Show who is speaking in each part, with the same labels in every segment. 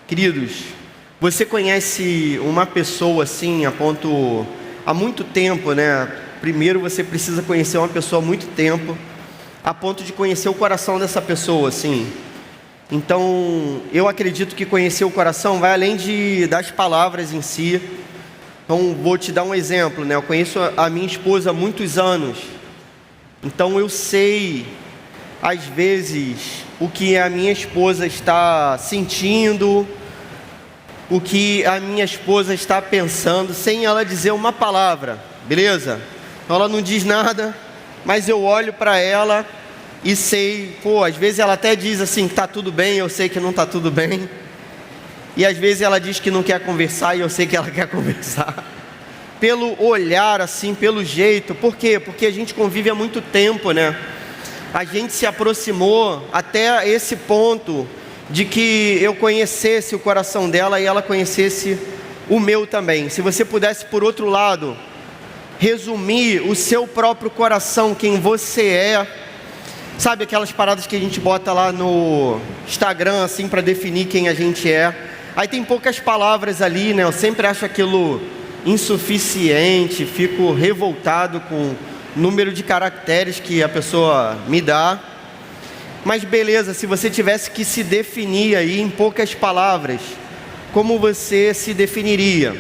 Speaker 1: Queridos, você conhece uma pessoa assim, há muito tempo, né? Primeiro você precisa conhecer uma pessoa há muito tempo, a ponto de conhecer o coração dessa pessoa, assim. Então, eu acredito que conhecer o coração vai além das palavras em si. Então, vou te dar um exemplo, né? Eu conheço a minha esposa há muitos anos. Então, eu sei, às vezes, o que a minha esposa está sentindo, o que a minha esposa está pensando, sem ela dizer uma palavra, beleza? Então, ela não diz nada, mas eu olho para ela e sei, às vezes ela até diz assim que está tudo bem, eu sei que não está tudo bem. E às vezes ela diz que não quer conversar e eu sei que ela quer conversar. Pelo olhar assim, pelo jeito. Por quê? Porque a gente convive há muito tempo, né? A gente se aproximou até esse ponto de que eu conhecesse o coração dela e ela conhecesse o meu também. Se você pudesse, por outro lado, resumir o seu próprio coração, quem você é. Sabe aquelas paradas que a gente bota lá no Instagram, assim, para definir quem a gente é? Aí tem poucas palavras ali, né? Eu sempre acho aquilo insuficiente, fico revoltado com o número de caracteres que a pessoa me dá. Mas beleza, se você tivesse que se definir aí em poucas palavras, como você se definiria?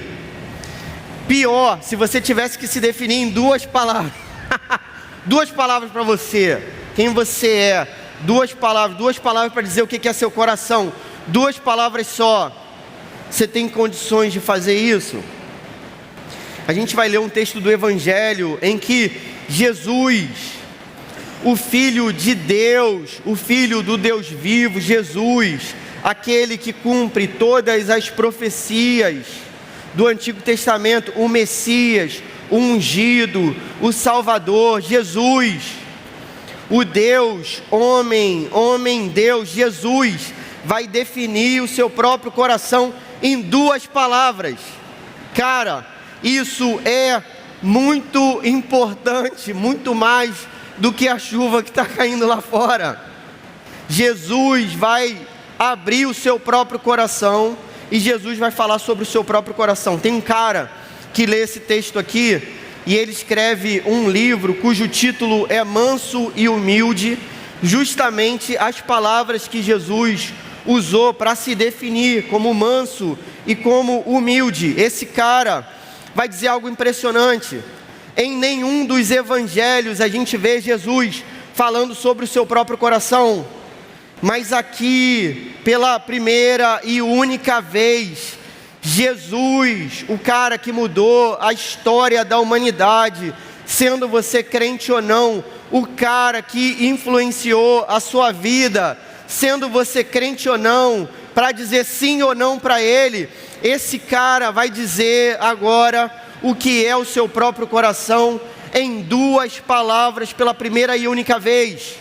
Speaker 1: Pior, se você tivesse que se definir em duas palavras. Duas palavras para você, quem você é. Duas palavras para dizer o que é seu coração. Duas palavras só. Você tem condições de fazer isso? A gente vai ler um texto do Evangelho em que Jesus, o Filho de Deus, o Filho do Deus vivo, Jesus, aquele que cumpre todas as profecias do Antigo Testamento, o Messias, o ungido, o Salvador, Jesus, o Deus, homem, Deus, Jesus, vai definir o seu próprio coração em duas palavras. Cara, isso é muito importante, muito mais do que a chuva que está caindo lá fora. Jesus vai abrir o seu próprio coração e Jesus vai falar sobre o seu próprio coração. Tem um cara que lê esse texto aqui e ele escreve um livro cujo título é Manso e Humilde, justamente as palavras que Jesus usou para se definir como manso e como humilde. Esse cara vai dizer algo impressionante. Em nenhum dos evangelhos a gente vê Jesus falando sobre o seu próprio coração, mas aqui, pela primeira e única vez, Jesus, o cara que mudou a história da humanidade, sendo você crente ou não, o cara que influenciou a sua vida, sendo você crente ou não, para dizer sim ou não para Ele, esse cara vai dizer agora o que é o seu próprio coração em duas palavras pela primeira e única vez.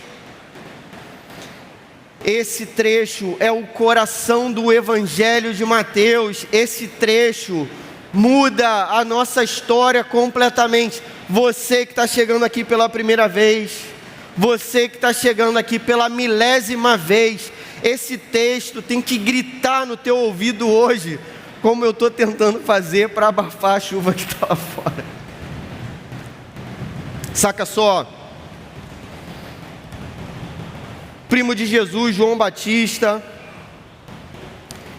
Speaker 1: Esse trecho é o coração do Evangelho de Mateus. Esse trecho muda a nossa história completamente. Você que está chegando aqui pela primeira vez, você que está chegando aqui pela milésima vez, esse texto tem que gritar no teu ouvido hoje, como eu estou tentando fazer para abafar a chuva que está lá fora. Saca só. Primo de Jesus, João Batista,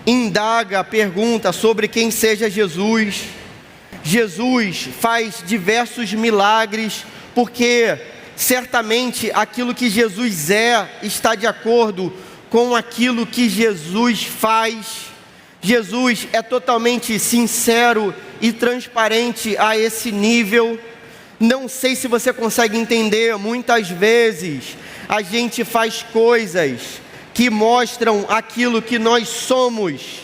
Speaker 1: indaga, pergunta sobre quem seja Jesus. Jesus faz diversos milagres, porque certamente aquilo que Jesus é está de acordo com aquilo que Jesus faz. Jesus é totalmente sincero e transparente a esse nível. Não sei se você consegue entender, muitas vezes a gente faz coisas que mostram aquilo que nós somos,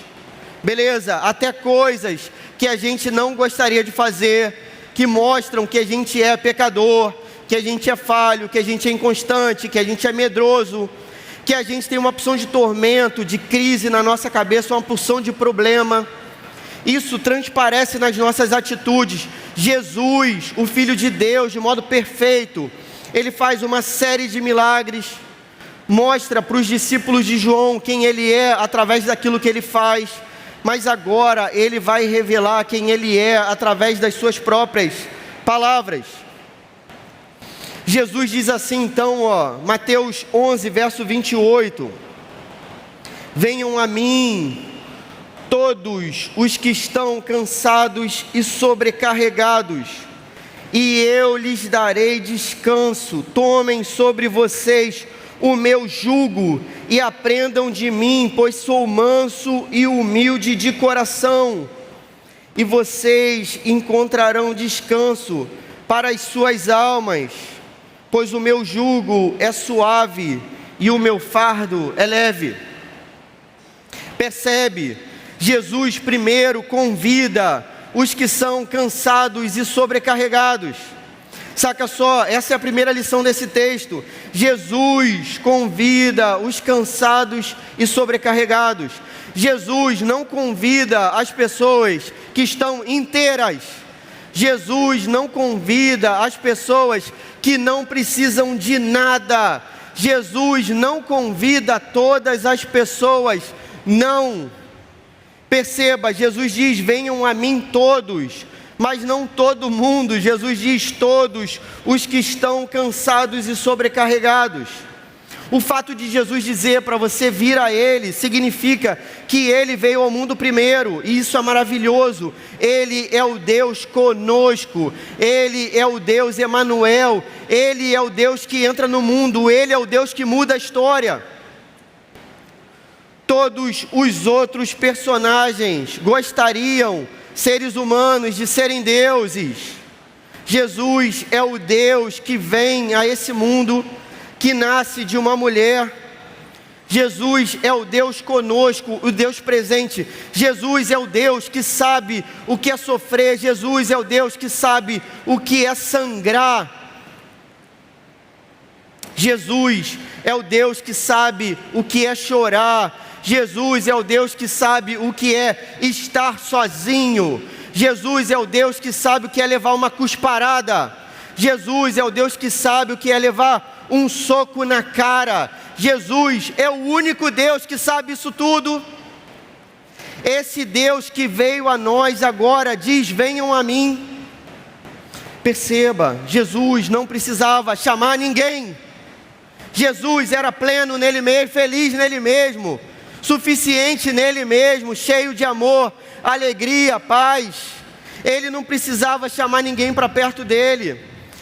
Speaker 1: beleza? Até coisas que a gente não gostaria de fazer, que mostram que a gente é pecador, que a gente é falho, que a gente é inconstante, que a gente é medroso, que a gente tem uma porção de tormento, de crise na nossa cabeça, uma porção de problema. Isso transparece nas nossas atitudes. Jesus, o Filho de Deus, de modo perfeito, Ele faz uma série de milagres, mostra para os discípulos de João quem ele é através daquilo que ele faz, mas agora ele vai revelar quem ele é através das suas próprias palavras. Jesus diz assim então, Mateus 11, verso 28, venham a mim todos os que estão cansados e sobrecarregados, e eu lhes darei descanso. Tomem sobre vocês o meu jugo e aprendam de mim, pois sou manso e humilde de coração, e vocês encontrarão descanso para as suas almas, pois o meu jugo é suave e o meu fardo é leve. Percebe? Jesus primeiro convida os que são cansados e sobrecarregados. Saca só, essa é a primeira lição desse texto. Jesus convida os cansados e sobrecarregados. Jesus não convida as pessoas que estão inteiras. Jesus não convida as pessoas que não precisam de nada. Jesus não convida todas as pessoas, não. Perceba, Jesus diz, venham a mim todos, mas não todo mundo. Jesus diz todos os que estão cansados e sobrecarregados. O fato de Jesus dizer para você vir a Ele, significa que Ele veio ao mundo primeiro, e isso é maravilhoso. Ele é o Deus conosco, Ele é o Deus Emanuel, Ele é o Deus que entra no mundo, Ele é o Deus que muda a história. Todos os outros personagens gostariam, seres humanos, de serem deuses. Jesus é o Deus que vem a esse mundo, que nasce de uma mulher. Jesus é o Deus conosco, o Deus presente. Jesus é o Deus que sabe o que é sofrer. Jesus é o Deus que sabe o que é sangrar. Jesus é o Deus que sabe o que é chorar. Jesus é o Deus que sabe o que é estar sozinho. Jesus é o Deus que sabe o que é levar uma cusparada. Jesus é o Deus que sabe o que é levar um soco na cara. Jesus é o único Deus que sabe isso tudo. Esse Deus que veio a nós agora diz, venham a mim. Perceba, Jesus não precisava chamar ninguém. Jesus era pleno nele mesmo, feliz nele mesmo, suficiente nele mesmo, cheio de amor, alegria, paz. Ele não precisava chamar ninguém para perto dele.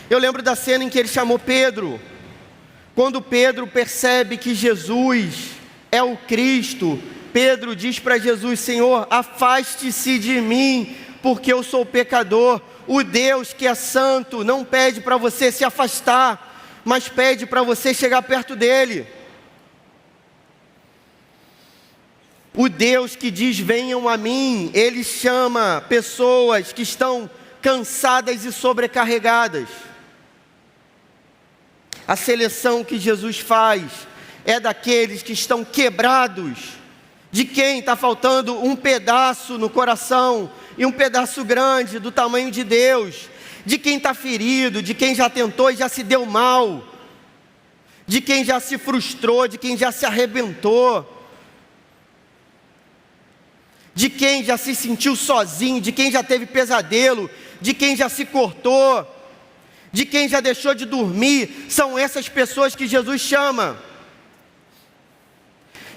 Speaker 1: Eu lembro da cena em que ele chamou Pedro. Quando Pedro percebe que Jesus é o Cristo, Pedro diz para Jesus, Senhor, afaste-se de mim, porque eu sou pecador. O Deus que é santo não pede para você se afastar, mas pede para você chegar perto dele. O Deus que diz, venham a mim, Ele chama pessoas que estão cansadas e sobrecarregadas. A seleção que Jesus faz é daqueles que estão quebrados, de quem está faltando um pedaço no coração, e um pedaço grande do tamanho de Deus, de quem está ferido, de quem já tentou e já se deu mal, de quem já se frustrou, de quem já se arrebentou, de quem já se sentiu sozinho, de quem já teve pesadelo, de quem já se cortou, de quem já deixou de dormir. São essas pessoas que Jesus chama.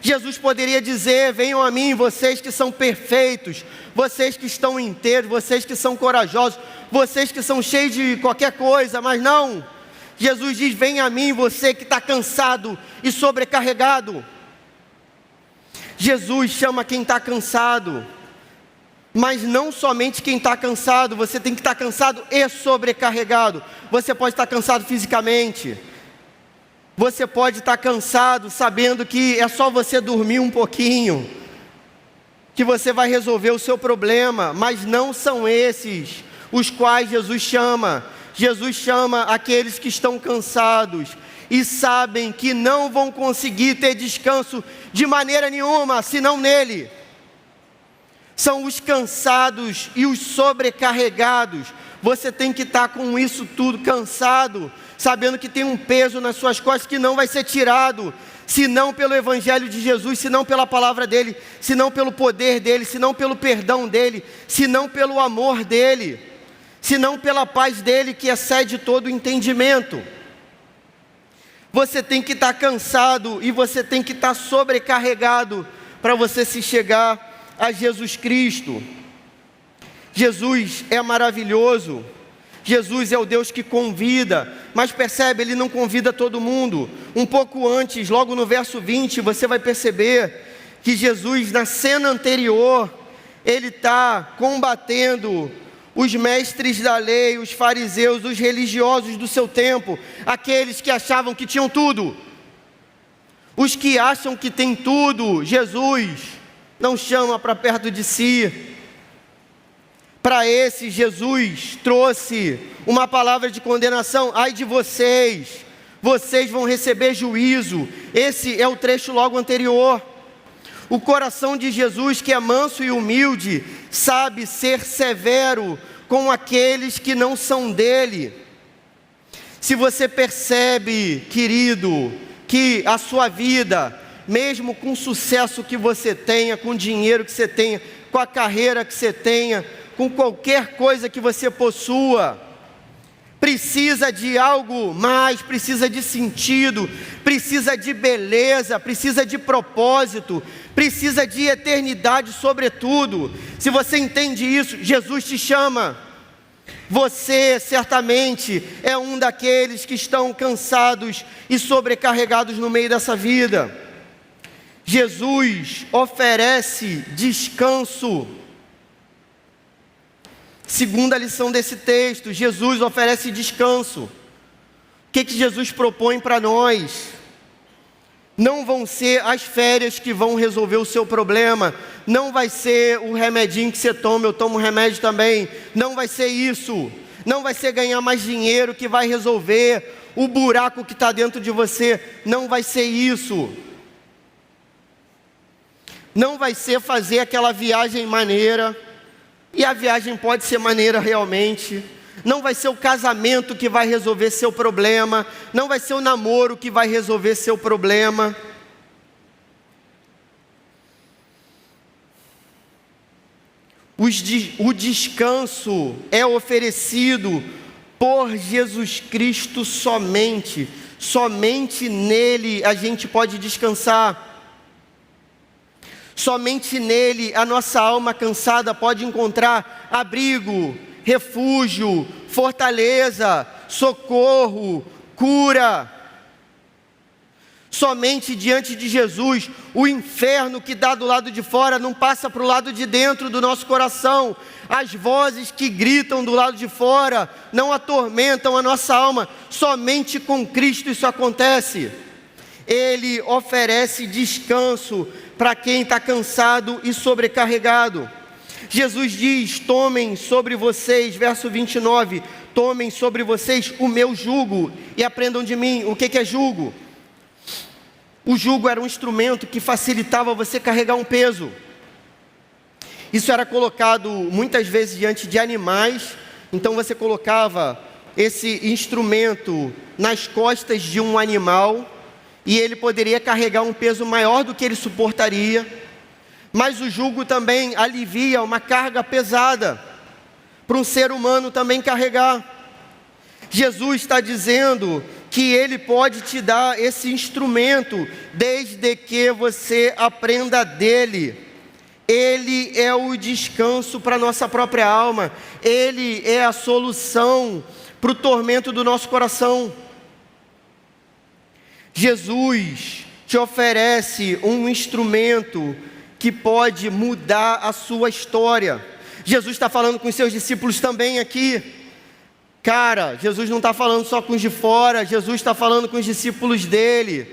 Speaker 1: Jesus poderia dizer, venham a mim vocês que são perfeitos, vocês que estão inteiros, vocês que são corajosos, vocês que são cheios de qualquer coisa, mas não. Jesus diz, venha a mim você que está cansado e sobrecarregado. Jesus chama quem está cansado, mas não somente quem está cansado. Você tem que estar cansado e sobrecarregado. Você pode estar cansado fisicamente, você pode estar cansado sabendo que é só você dormir um pouquinho, que você vai resolver o seu problema, mas não são esses os quais Jesus chama. Jesus chama aqueles que estão cansados e sabem que não vão conseguir ter descanso de maneira nenhuma, senão nele. São os cansados e os sobrecarregados. Você tem que estar com isso tudo cansado, sabendo que tem um peso nas suas costas que não vai ser tirado, se não pelo Evangelho de Jesus, se não pela palavra dEle, se não pelo poder dEle, se não pelo perdão dEle, se não pelo amor dEle, se não pela paz dEle que excede todo o entendimento. Você tem que estar cansado e você tem que estar sobrecarregado para você se chegar a Jesus Cristo. Jesus é maravilhoso, Jesus é o Deus que convida, mas percebe, Ele não convida todo mundo. Um pouco antes, logo no verso 20, você vai perceber que Jesus, na cena anterior, Ele está combatendo os mestres da lei, os fariseus, os religiosos do seu tempo, aqueles que achavam que tinham tudo. Os que acham que tem tudo, Jesus não chama para perto de si. Para esses, Jesus trouxe uma palavra de condenação. Ai de vocês, vocês vão receber juízo. Esse é o trecho logo anterior. O coração de Jesus, que é manso e humilde, sabe ser severo com aqueles que não são dele. Se você percebe, querido, que a sua vida, mesmo com o sucesso que você tenha, com o dinheiro que você tenha, com a carreira que você tenha, com qualquer coisa que você possua, precisa de algo mais, precisa de sentido, precisa de beleza, precisa de propósito, precisa de eternidade sobretudo. Se você entende isso, Jesus te chama. Você certamente é um daqueles que estão cansados e sobrecarregados no meio dessa vida. Jesus oferece descanso. Segunda lição desse texto, Jesus oferece descanso. O que Jesus propõe para nós? Não vão ser as férias que vão resolver o seu problema, não vai ser o remedinho que você toma, eu tomo remédio também, não vai ser isso, não vai ser ganhar mais dinheiro que vai resolver o buraco que está dentro de você, não vai ser isso. Não vai ser fazer aquela viagem maneira, e a viagem pode ser maneira realmente. Não vai ser o casamento que vai resolver seu problema, não vai ser o namoro que vai resolver seu problema. O descanso é oferecido por Jesus Cristo somente. Somente nele a gente pode descansar. Somente nele a nossa alma cansada pode encontrar abrigo, refúgio, fortaleza, socorro, cura. Somente diante de Jesus, o inferno que dá do lado de fora não passa para o lado de dentro do nosso coração. As vozes que gritam do lado de fora não atormentam a nossa alma. Somente com Cristo isso acontece. Ele oferece descanso para quem está cansado e sobrecarregado. Jesus diz: tomem sobre vocês, verso 29, tomem sobre vocês o meu jugo e aprendam de mim. O que é jugo? O jugo era um instrumento que facilitava você carregar um peso. Isso era colocado muitas vezes diante de animais, então você colocava esse instrumento nas costas de um animal, e ele poderia carregar um peso maior do que ele suportaria. Mas o jugo também alivia uma carga pesada para um ser humano também carregar. Jesus está dizendo que Ele pode te dar esse instrumento, desde que você aprenda dEle. Ele é o descanso para a nossa própria alma. Ele é a solução para o tormento do nosso coração. Jesus te oferece um instrumento que pode mudar a sua história. Jesus está falando com os seus discípulos também aqui. Cara, Jesus não está falando só com os de fora, Jesus está falando com os discípulos dele.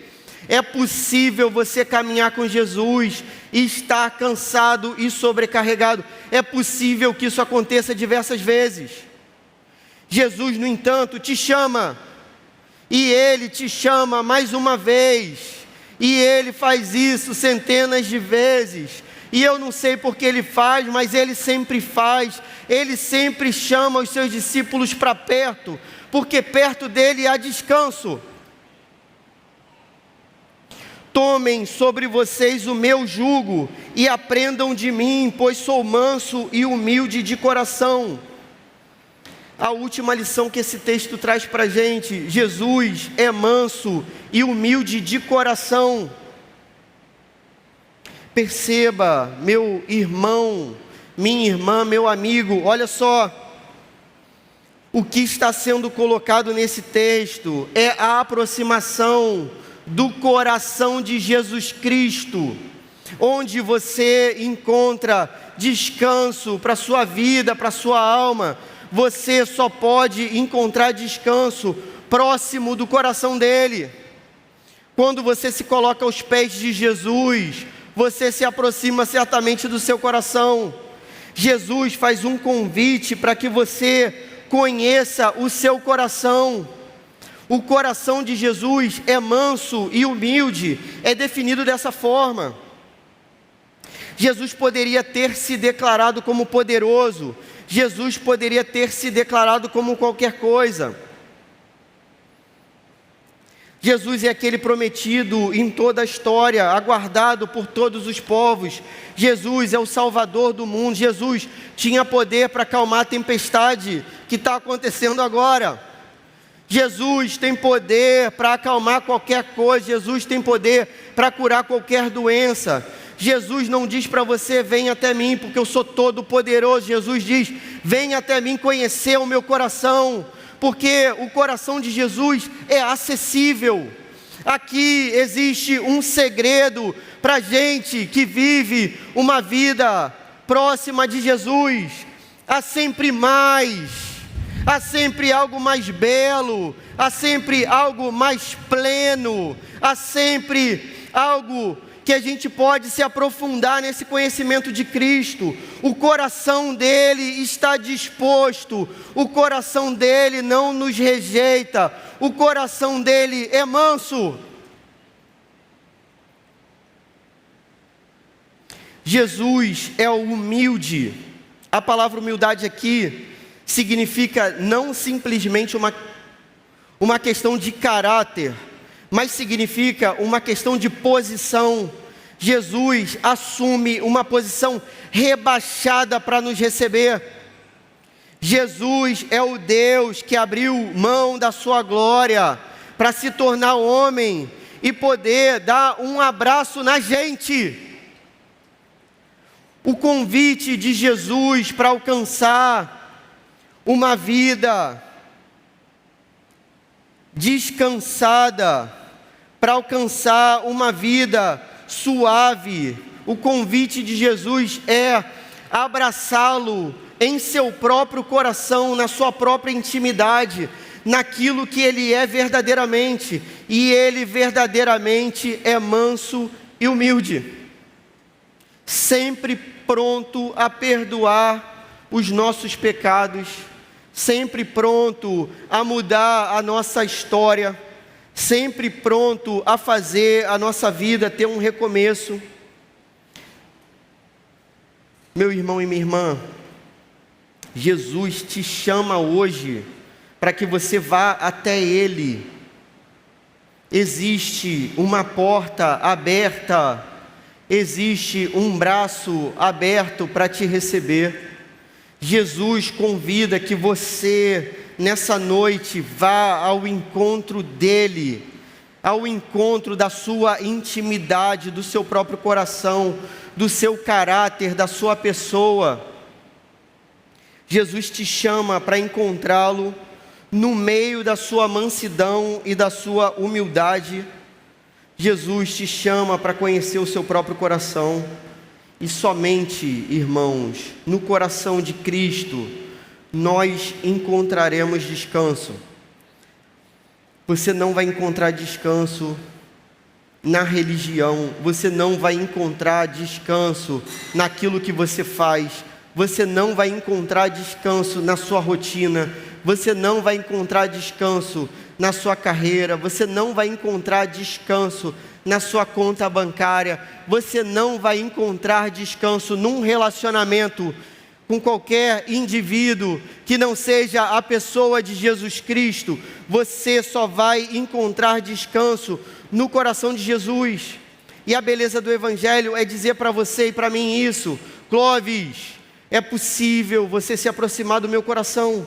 Speaker 1: É possível você caminhar com Jesus e estar cansado e sobrecarregado. É possível que isso aconteça diversas vezes. Jesus, no entanto, te chama. E Ele te chama mais uma vez. E Ele faz isso centenas de vezes. E eu não sei porque Ele faz, mas Ele sempre faz. Ele sempre chama os seus discípulos para perto, porque perto dEle há descanso. Tomem sobre vocês o meu jugo e aprendam de mim, pois sou manso e humilde de coração. A última lição que esse texto traz para a gente: Jesus é manso e humilde de coração. Perceba, meu irmão, minha irmã, meu amigo, olha só. O que está sendo colocado nesse texto é a aproximação do coração de Jesus Cristo, onde você encontra descanso para a sua vida, para a sua alma. Você só pode encontrar descanso próximo do coração dele. Quando você se coloca aos pés de Jesus, você se aproxima certamente do seu coração. Jesus faz um convite para que você conheça o seu coração. O coração de Jesus é manso e humilde, é definido dessa forma. Jesus poderia ter se declarado como poderoso, Jesus poderia ter se declarado como qualquer coisa. Jesus é aquele prometido em toda a história, aguardado por todos os povos. Jesus é o Salvador do mundo. Jesus tinha poder para acalmar a tempestade que está acontecendo agora. Jesus tem poder para acalmar qualquer coisa. Jesus tem poder para curar qualquer doença. Jesus não diz para você: venha até mim porque eu sou todo poderoso. Jesus diz: venha até mim conhecer o meu coração, porque o coração de Jesus é acessível. Aqui existe um segredo para gente que vive uma vida próxima de Jesus. Há sempre mais, há sempre algo mais belo, há sempre algo mais pleno, há sempre algo que a gente pode se aprofundar nesse conhecimento de Cristo. O coração dele está disposto, o coração dele não nos rejeita, o coração dele é manso. Jesus é o humilde. A palavra humildade aqui significa não simplesmente uma questão de caráter, mas significa uma questão de posição. Jesus assume uma posição rebaixada para nos receber. Jesus é o Deus que abriu mão da sua glória para se tornar homem e poder dar um abraço na gente. O convite de Jesus para alcançar uma vida descansada, para alcançar uma vida suave, o convite de Jesus é abraçá-lo em seu próprio coração, na sua própria intimidade, naquilo que ele é verdadeiramente, e ele verdadeiramente é manso e humilde, sempre pronto a perdoar os nossos pecados, sempre pronto a mudar a nossa história, sempre pronto a fazer a nossa vida ter um recomeço. Meu irmão e minha irmã, Jesus te chama hoje para que você vá até Ele. Existe uma porta aberta, existe um braço aberto para te receber. Jesus convida que você, nessa noite, vá ao encontro dEle, ao encontro da sua intimidade, do seu próprio coração, do seu caráter, da sua pessoa. Jesus te chama para encontrá-lo no meio da sua mansidão e da sua humildade. Jesus te chama para conhecer o seu próprio coração. E somente, irmãos, no coração de Cristo, nós encontraremos descanso. Você não vai encontrar descanso na religião, você não vai encontrar descanso naquilo que você faz, você não vai encontrar descanso na sua rotina, você não vai encontrar descanso na sua carreira, você não vai encontrar descanso na sua conta bancária, você não vai encontrar descanso num relacionamento com qualquer indivíduo que não seja a pessoa de Jesus Cristo. Você só vai encontrar descanso no coração de Jesus. E a beleza do Evangelho é dizer para você e para mim isso: Clóvis, é possível você se aproximar do meu coração.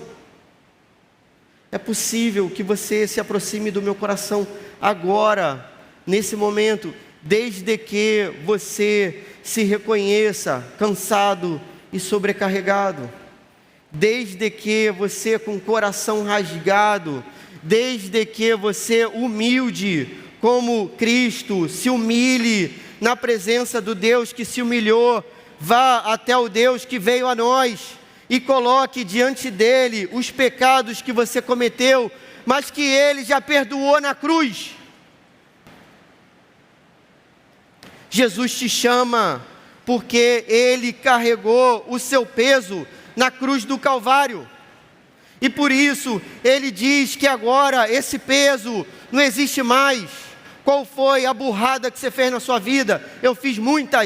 Speaker 1: É possível que você se aproxime do meu coração agora, nesse momento, desde que você se reconheça cansado e sobrecarregado, desde que você com o coração rasgado, desde que você humilde como Cristo, se humilhe na presença do Deus que se humilhou, vá até o Deus que veio a nós e coloque diante dele os pecados que você cometeu, mas que ele já perdoou na cruz. Jesus te chama porque ele carregou o seu peso na cruz do Calvário. E por isso ele diz que agora esse peso não existe mais. Qual foi a burrada que você fez na sua vida? Eu fiz muita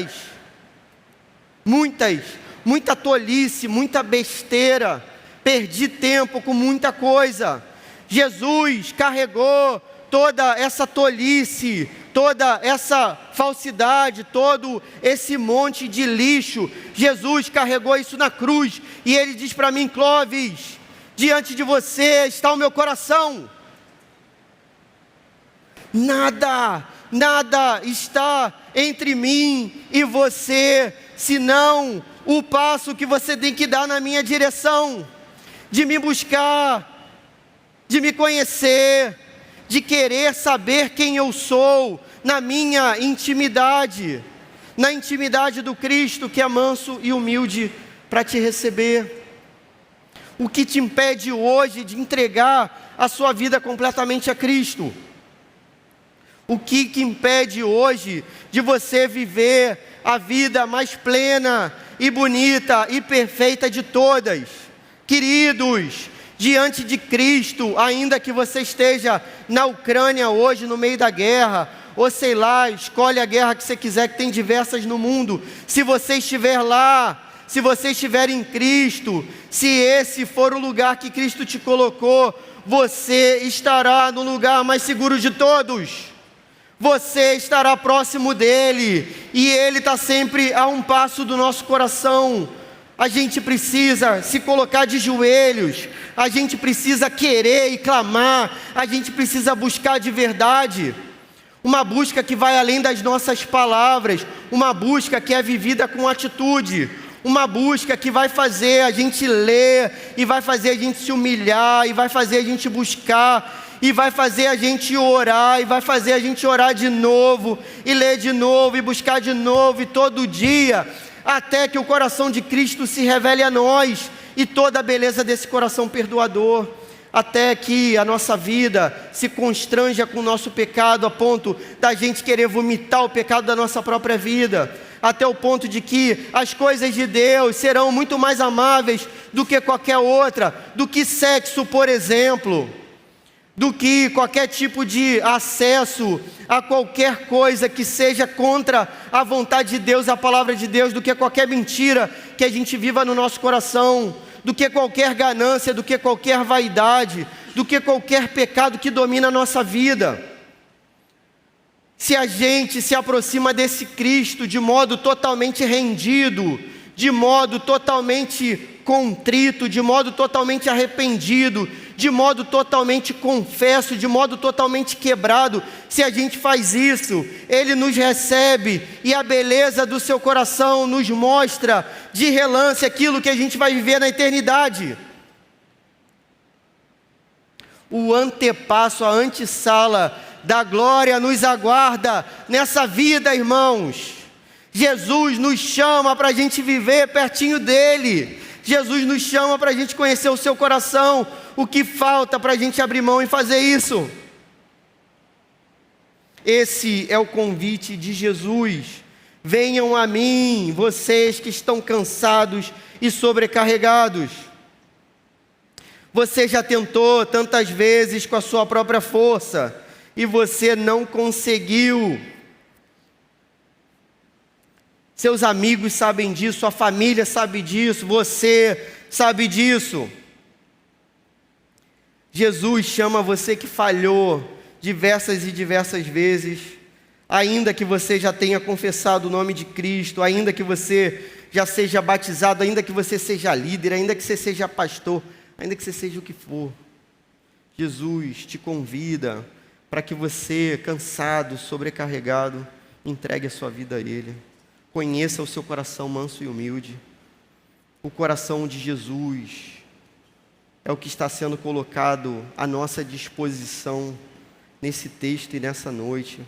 Speaker 1: tolice, muita besteira, perdi tempo com muita coisa. Jesus carregou toda essa tolice, toda essa falsidade, todo esse monte de lixo. Jesus carregou isso na cruz, e ele diz para mim: Clóvis, diante de você está o meu coração. Nada está entre mim e você, senão o passo que você tem que dar na minha direção, de me buscar, de me conhecer, de querer saber quem eu sou, na minha intimidade, na intimidade do Cristo que é manso e humilde para te receber. O que te impede hoje de entregar a sua vida completamente a Cristo? O que impede hoje de você viver a vida mais plena e bonita e perfeita de todas? Queridos, diante de Cristo, ainda que você esteja na Ucrânia hoje, no meio da guerra, ou sei lá, escolhe a guerra que você quiser, que tem diversas no mundo, se você estiver lá, se você estiver em Cristo, se esse for o lugar que Cristo te colocou, você estará no lugar mais seguro de todos. Você estará próximo dele, e ele está sempre a um passo do nosso coração. A gente precisa se colocar de joelhos, a gente precisa querer e clamar, a gente precisa buscar de verdade, uma busca que vai além das nossas palavras, uma busca que é vivida com atitude, uma busca que vai fazer a gente ler, e vai fazer a gente se humilhar, e vai fazer a gente buscar, e vai fazer a gente orar, e vai fazer a gente orar de novo, e ler de novo, e buscar de novo, e todo dia, até que o coração de Cristo se revele a nós, e toda a beleza desse coração perdoador, até que a nossa vida se constranja com o nosso pecado, a ponto da gente querer vomitar o pecado da nossa própria vida, até o ponto de que as coisas de Deus serão muito mais amáveis do que qualquer outra, do que sexo, por exemplo, do que qualquer tipo de acesso a qualquer coisa que seja contra a vontade de Deus, a palavra de Deus, do que qualquer mentira que a gente viva no nosso coração, do que qualquer ganância, do que qualquer vaidade, do que qualquer pecado que domina a nossa vida. Se a gente se aproxima desse Cristo de modo totalmente rendido, de modo totalmente contrito, de modo totalmente arrependido, de modo totalmente confesso, de modo totalmente quebrado, se a gente faz isso, ele nos recebe, e a beleza do seu coração nos mostra de relance aquilo que a gente vai viver na eternidade. O antepasso, a antessala da glória nos aguarda nessa vida, irmãos. Jesus nos chama para a gente viver pertinho dele. Jesus nos chama para a gente conhecer o seu coração. O que falta para a gente abrir mão e fazer isso? Esse é o convite de Jesus. Venham a mim, vocês que estão cansados e sobrecarregados. Você já tentou tantas vezes com a sua própria força e você não conseguiu. Seus amigos sabem disso, sua família sabe disso, você sabe disso. Jesus chama você que falhou, diversas e diversas vezes, ainda que você já tenha confessado o nome de Cristo, ainda que você já seja batizado, ainda que você seja líder, ainda que você seja pastor, ainda que você seja o que for, Jesus te convida para que você, cansado, sobrecarregado, entregue a sua vida a Ele. Conheça o seu coração manso e humilde. O coração de Jesus é o que está sendo colocado à nossa disposição nesse texto e nessa noite.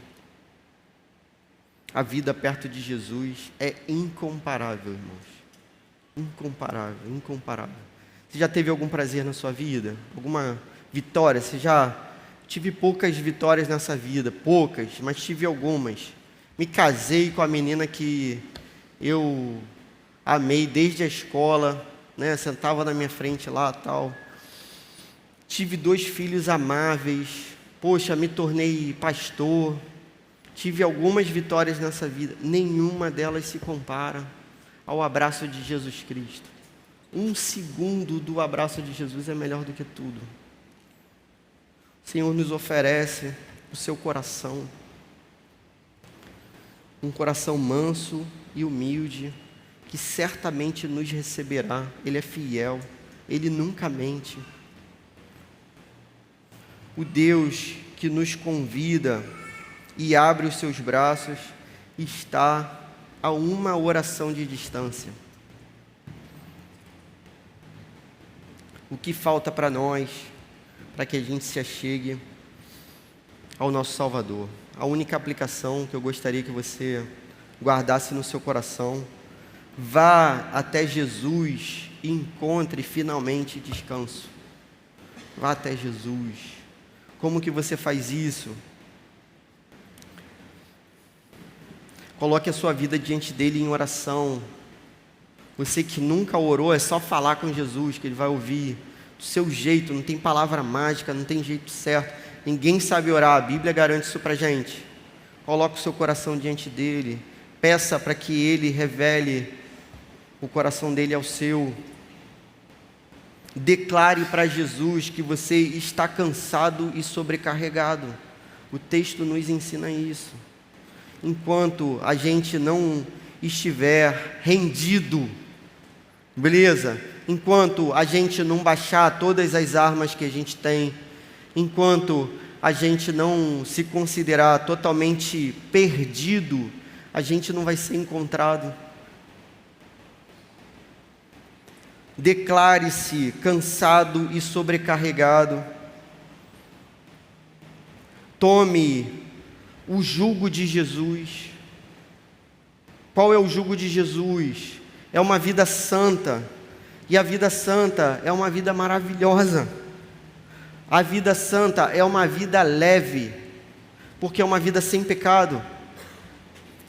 Speaker 1: A vida perto de Jesus é incomparável, irmãos. Incomparável, incomparável. Você já teve algum prazer na sua vida? Alguma vitória? Tive poucas vitórias nessa vida, poucas, mas tive algumas. Me casei com a menina que eu amei desde a escola, né? Sentava na minha frente lá, tal. Tive 2 filhos amáveis. Poxa, me tornei pastor. Tive algumas vitórias nessa vida. Nenhuma delas se compara ao abraço de Jesus Cristo. 1 segundo do abraço de Jesus é melhor do que tudo. O Senhor nos oferece o seu coração. Um coração manso e humilde, que certamente nos receberá. Ele é fiel, Ele nunca mente. O Deus que nos convida e abre os seus braços está a uma oração de distância. O que falta para nós, para que a gente se achegue ao nosso Salvador? A única aplicação que eu gostaria que você guardasse no seu coração: vá até Jesus e encontre finalmente descanso. Vá até Jesus. Como que você faz isso? Coloque a sua vida diante dele em oração. Você que nunca orou, é só falar com Jesus, que Ele vai ouvir do seu jeito. Não tem palavra mágica, não tem jeito certo. Ninguém sabe orar, a Bíblia garante isso pra gente. Coloque o seu coração diante dele. Peça para que Ele revele o coração dele ao seu. Declare para Jesus que você está cansado e sobrecarregado. O texto nos ensina isso. Enquanto a gente não estiver rendido, beleza? Enquanto a gente não baixar todas as armas que a gente tem, enquanto a gente não se considerar totalmente perdido, a gente não vai ser encontrado. Declare-se cansado e sobrecarregado. Tome o jugo de Jesus. Qual é o jugo de Jesus? É uma vida santa. E a vida santa é uma vida maravilhosa. A vida santa é uma vida leve, porque é uma vida sem pecado.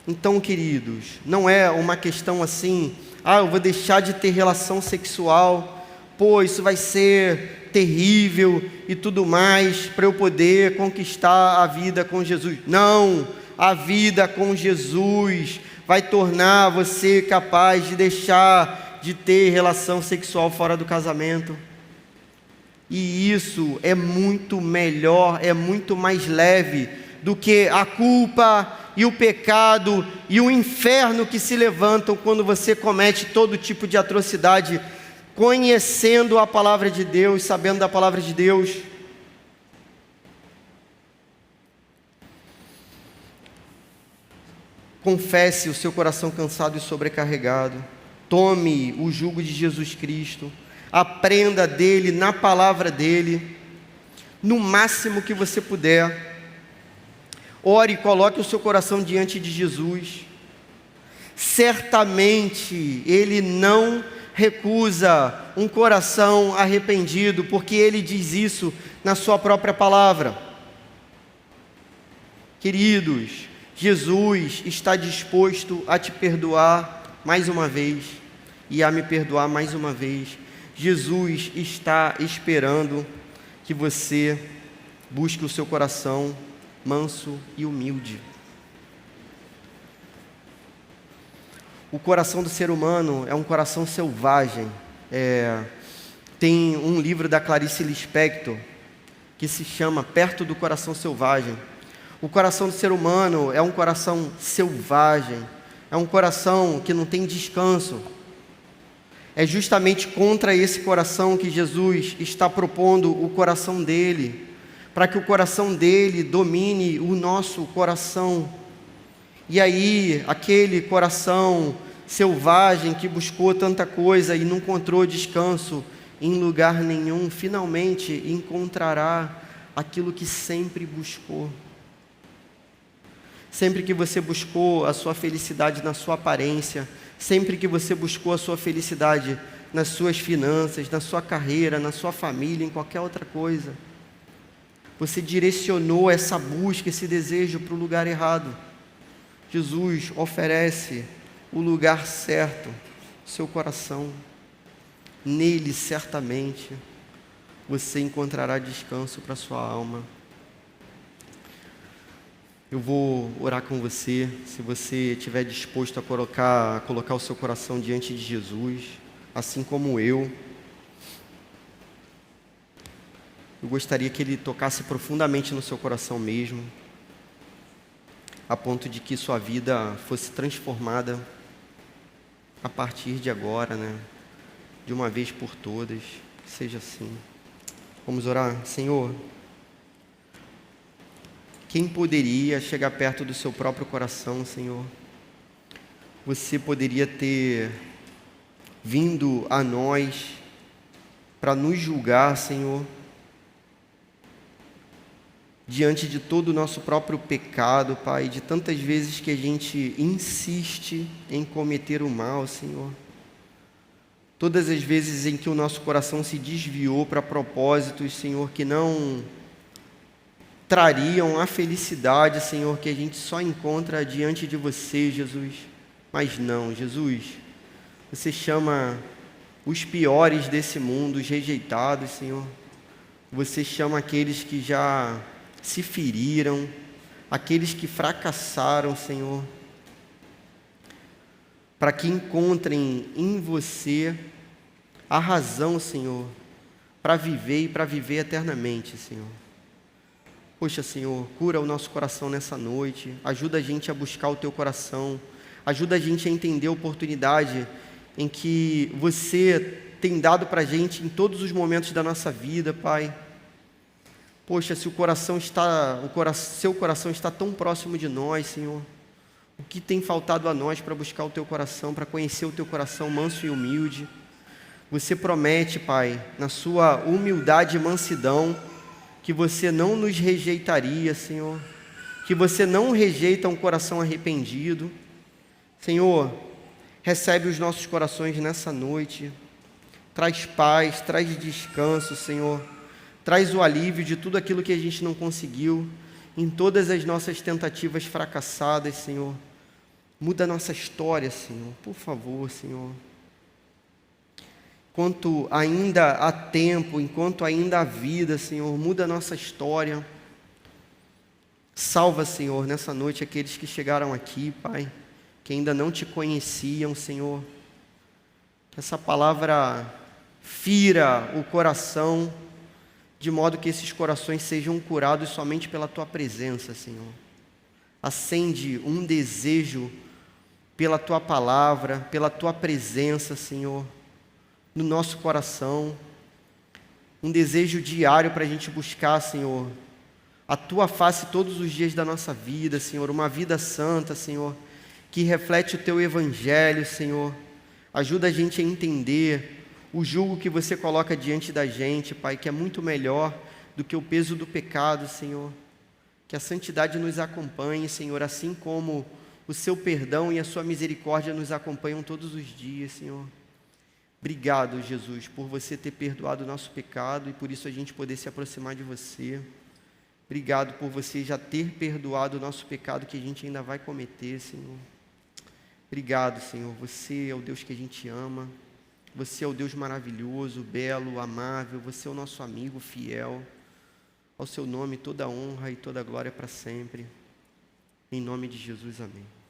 Speaker 1: Então, queridos, não é uma questão assim: eu vou deixar de ter relação sexual, isso vai ser terrível e tudo mais, para eu poder conquistar a vida com Jesus. Não, a vida com Jesus vai tornar você capaz de deixar de ter relação sexual fora do casamento. E isso é muito melhor, é muito mais leve do que a culpa e o pecado e o inferno que se levantam quando você comete todo tipo de atrocidade, conhecendo a palavra de Deus, sabendo da palavra de Deus. Confesse o seu coração cansado e sobrecarregado. Tome o jugo de Jesus Cristo. Aprenda dele, na palavra dele, no máximo que você puder. Ore e coloque o seu coração diante de Jesus. Certamente Ele não recusa um coração arrependido, porque Ele diz isso na sua própria palavra. Queridos, Jesus está disposto a te perdoar mais uma vez e a me perdoar mais uma vez. Jesus está esperando que você busque o seu coração manso e humilde. O coração do ser humano é um coração selvagem. Tem um livro da Clarice Lispector que se chama perto do coração selvagem. O coração do ser humano é um coração selvagem, é um coração que não tem descanso. É justamente contra esse coração que Jesus está propondo o coração dele, para que o coração dele domine o nosso coração. E aí, aquele coração selvagem que buscou tanta coisa e não encontrou descanso em lugar nenhum, finalmente encontrará aquilo que sempre buscou. Sempre que você buscou a sua felicidade na sua aparência, sempre que você buscou a sua felicidade nas suas finanças, na sua carreira, na sua família, em qualquer outra coisa, você direcionou essa busca, esse desejo para o lugar errado. Jesus oferece o lugar certo, seu coração. Nele, certamente, você encontrará descanso para a sua alma. Eu vou orar com você, se você estiver disposto a colocar o seu coração diante de Jesus, assim como eu. Eu gostaria que Ele tocasse profundamente no seu coração mesmo, a ponto de que sua vida fosse transformada a partir de agora, né? De uma vez por todas, que seja assim. Vamos orar? Senhor, quem poderia chegar perto do seu próprio coração, Senhor? Você poderia ter vindo a nós para nos julgar, Senhor, diante de todo o nosso próprio pecado, Pai, de tantas vezes que a gente insiste em cometer o mal, Senhor. Todas as vezes em que o nosso coração se desviou para propósitos, Senhor, que não trariam a felicidade, Senhor, que a gente só encontra diante de você, Jesus. Mas não, Jesus, você chama os piores desse mundo, os rejeitados, Senhor. Você chama aqueles que já se feriram, aqueles que fracassaram, Senhor, para que encontrem em você a razão, Senhor, para viver e para viver eternamente, Senhor. Poxa, Senhor, cura o nosso coração nessa noite, ajuda a gente a buscar o Teu coração, ajuda a gente a entender a oportunidade em que Você tem dado para a gente em todos os momentos da nossa vida, Pai. Poxa, se seu coração está tão próximo de nós, Senhor, o que tem faltado a nós para buscar o Teu coração, para conhecer o Teu coração manso e humilde? Você promete, Pai, na sua humildade e mansidão, que você não nos rejeitaria, Senhor, que você não rejeita um coração arrependido. Senhor, recebe os nossos corações nessa noite, traz paz, traz descanso, Senhor, traz o alívio de tudo aquilo que a gente não conseguiu, em todas as nossas tentativas fracassadas, Senhor. Muda a nossa história, Senhor, por favor, Senhor. Enquanto ainda há tempo, enquanto ainda há vida, Senhor, muda a nossa história. Salva, Senhor, nessa noite aqueles que chegaram aqui, Pai, que ainda não Te conheciam, Senhor. Que essa palavra fira o coração, de modo que esses corações sejam curados somente pela Tua presença, Senhor. Acende um desejo pela Tua palavra, pela Tua presença, Senhor, no nosso coração, um desejo diário para a gente buscar, Senhor, a Tua face todos os dias da nossa vida, Senhor, uma vida santa, Senhor, que reflete o Teu Evangelho, Senhor. Ajuda a gente a entender o jugo que Você coloca diante da gente, Pai, que é muito melhor do que o peso do pecado, Senhor. Que a santidade nos acompanhe, Senhor, assim como o Seu perdão e a Sua misericórdia nos acompanham todos os dias, Senhor. Obrigado, Jesus, por Você ter perdoado o nosso pecado e por isso a gente poder se aproximar de Você. Obrigado por Você já ter perdoado o nosso pecado que a gente ainda vai cometer, Senhor. Obrigado, Senhor. Você é o Deus que a gente ama. Você é o Deus maravilhoso, belo, amável. Você é o nosso amigo fiel. Ao Seu nome toda a honra e toda a glória para sempre. Em nome de Jesus, amém.